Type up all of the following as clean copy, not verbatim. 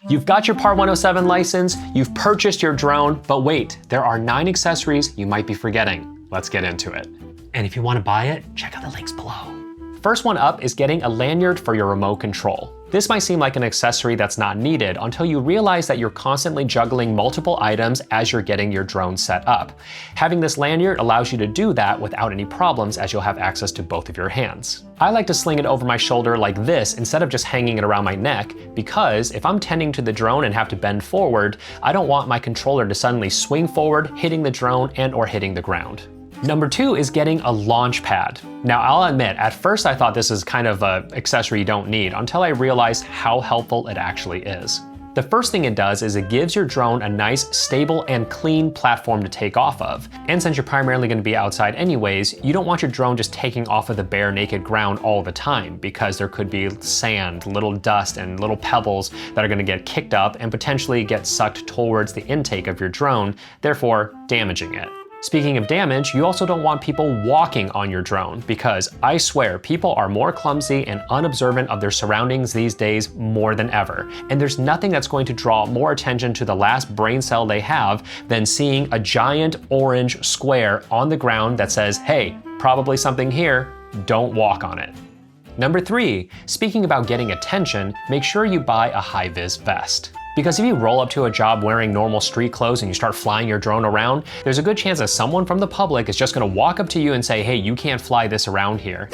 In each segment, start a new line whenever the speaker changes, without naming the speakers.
You've got your Part 107 license, you've purchased your drone, but wait, there are 9 accessories you might be forgetting. Let's get into it. And if you want to buy it, check out the links below. First one up is getting a lanyard for your remote control. This might seem like an accessory that's not needed until you realize that you're constantly juggling multiple items as you're getting your drone set up. Having this lanyard allows you to do that without any problems, as you'll have access to both of your hands. I like to sling it over my shoulder like this instead of just hanging it around my neck, because if I'm tending to the drone and have to bend forward, I don't want my controller to suddenly swing forward, hitting the drone and/or hitting the ground. Number 2 is getting a launch pad. Now, I'll admit, at first I thought this is kind of an accessory you don't need until I realized how helpful it actually is. The first thing it does is it gives your drone a nice, stable, and clean platform to take off of. And since you're primarily going to be outside anyways, you don't want your drone just taking off of the bare naked ground all the time, because there could be sand, little dust, and little pebbles that are going to get kicked up and potentially get sucked towards the intake of your drone, therefore damaging it. Speaking of damage, you also don't want people walking on your drone, because I swear people are more clumsy and unobservant of their surroundings these days more than ever. And there's nothing that's going to draw more attention to the last brain cell they have than seeing a giant orange square on the ground that says, hey, probably something here, don't walk on it. Number 3, speaking about getting attention, make sure you buy a high-vis vest. Because if you roll up to a job wearing normal street clothes and you start flying your drone around, there's a good chance that someone from the public is just gonna walk up to you and say, hey, you can't fly this around here.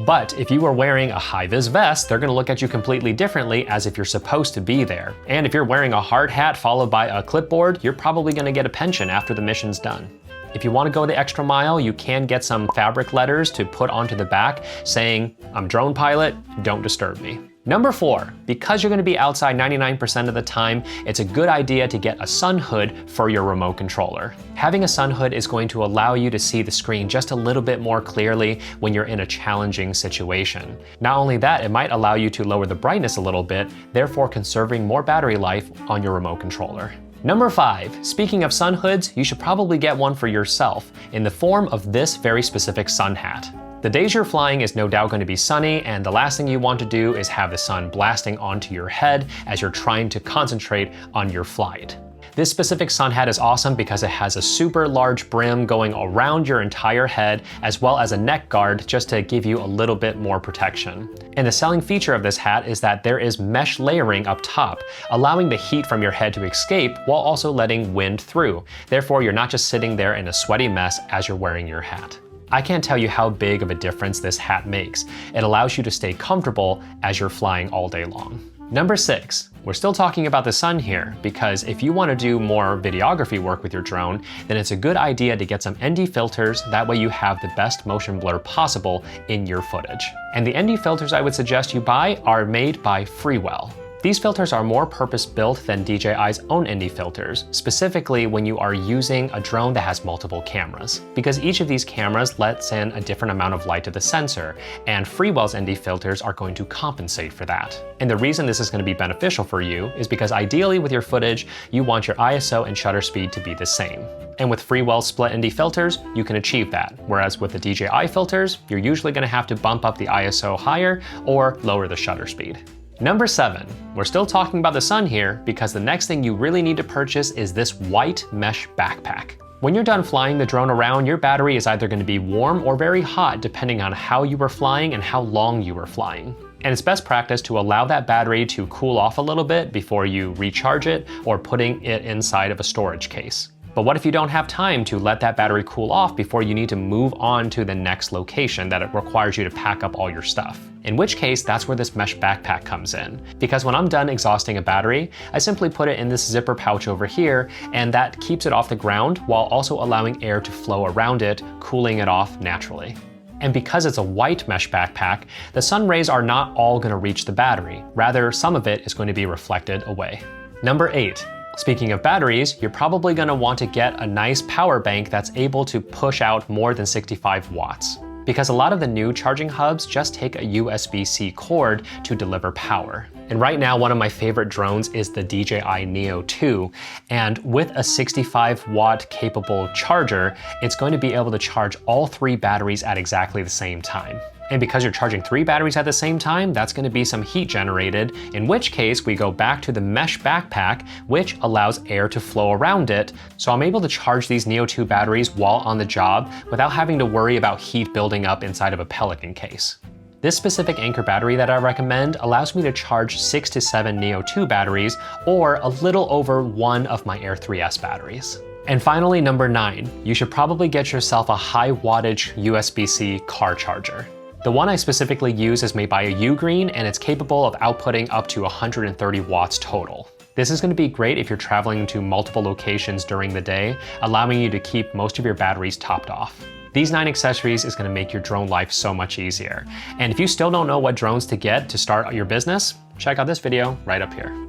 But if you are wearing a high-vis vest, they're gonna look at you completely differently, as if you're supposed to be there. And if you're wearing a hard hat followed by a clipboard, you're probably gonna get a pension after the mission's done. If you want to go the extra mile, you can get some fabric letters to put onto the back saying, I'm drone pilot, don't disturb me. Number 4, because you're going to be outside 99% of the time, it's a good idea to get a sun hood for your remote controller. Having a sun hood is going to allow you to see the screen just a little bit more clearly when you're in a challenging situation. Not only that, it might allow you to lower the brightness a little bit, therefore conserving more battery life on your remote controller. Number 5, speaking of sun hoods, you should probably get one for yourself in the form of this very specific sun hat. The days you're flying is no doubt going to be sunny, and the last thing you want to do is have the sun blasting onto your head as you're trying to concentrate on your flight. This specific sun hat is awesome because it has a super large brim going around your entire head, as well as a neck guard just to give you a little bit more protection. And the selling feature of this hat is that there is mesh layering up top, allowing the heat from your head to escape while also letting wind through. Therefore, you're not just sitting there in a sweaty mess as you're wearing your hat. I can't tell you how big of a difference this hat makes. It allows you to stay comfortable as you're flying all day long. Number 6, we're still talking about the sun here, because if you want to do more videography work with your drone, then it's a good idea to get some ND filters, that way you have the best motion blur possible in your footage. And the ND filters I would suggest you buy are made by Freewell. These filters are more purpose-built than DJI's own ND filters, specifically when you are using a drone that has multiple cameras, because each of these cameras lets in a different amount of light to the sensor, and Freewell's ND filters are going to compensate for that. And the reason this is going to be beneficial for you is because ideally with your footage, you want your ISO and shutter speed to be the same. And with Freewell's split ND filters, you can achieve that, whereas with the DJI filters, you're usually going to have to bump up the ISO higher or lower the shutter speed. Number 7, we're still talking about the sun here, because the next thing you really need to purchase is this white mesh backpack. When you're done flying the drone around, your battery is either going to be warm or very hot depending on how you were flying and how long you were flying. And it's best practice to allow that battery to cool off a little bit before you recharge it or putting it inside of a storage case. But what if you don't have time to let that battery cool off before you need to move on to the next location that it requires you to pack up all your stuff? In which case, that's where this mesh backpack comes in. Because when I'm done exhausting a battery, I simply put it in this zipper pouch over here, and that keeps it off the ground while also allowing air to flow around it, cooling it off naturally. And because it's a white mesh backpack, the sun rays are not all going to reach the battery. Rather, some of it is going to be reflected away. Number 8. Speaking of batteries, you're probably going to want to get a nice power bank that's able to push out more than 65 watts. Because a lot of the new charging hubs just take a USB-C cord to deliver power. And right now, one of my favorite drones is the DJI Neo 2. And with a 65 watt capable charger, it's going to be able to charge all 3 batteries at exactly the same time. And because you're charging 3 batteries at the same time, that's going to be some heat generated, in which case we go back to the mesh backpack, which allows air to flow around it. So I'm able to charge these Neo 2 batteries while on the job without having to worry about heat building up inside of a Pelican case. This specific Anker battery that I recommend allows me to charge 6 to 7 Neo 2 batteries, or a little over 1 of my Air 3S batteries. And finally, number 9, you should probably get yourself a high wattage USB-C car charger. The one I specifically use is made by a Ugreen, and it's capable of outputting up to 130 watts total. This is going to be great if you're traveling to multiple locations during the day, allowing you to keep most of your batteries topped off. These 9 accessories is going to make your drone life so much easier. And if you still don't know what drones to get to start your business, check out this video right up here.